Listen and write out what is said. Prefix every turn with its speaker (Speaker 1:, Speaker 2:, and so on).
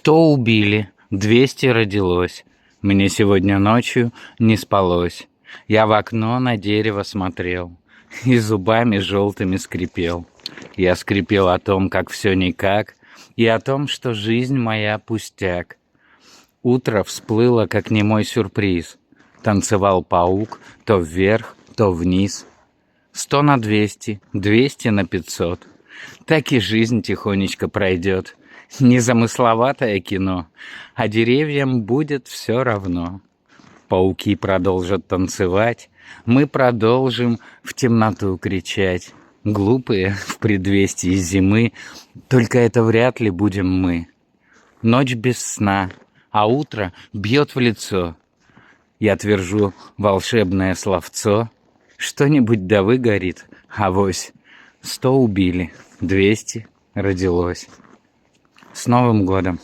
Speaker 1: 100 убили, 200 родилось. Мне сегодня ночью не спалось. Я в окно на дерево смотрел и зубами желтыми скрипел. Я скрипел о том, как все никак, и о том, что жизнь моя пустяк. Утро всплыло, как немой сюрприз. Танцевал паук то вверх, то вниз. 100 на 200, 200 на 500. Так и жизнь тихонечко пройдет. Незамысловатое кино, а деревьям будет все равно. Пауки продолжат танцевать, мы продолжим в темноту кричать. Глупые в предвестии зимы, только это вряд ли будем мы. Ночь без сна, а утро бьет в лицо. Я твержу волшебное словцо. Что-нибудь да выгорит, авось. 100 убили, 200 родилось. С Новым годом!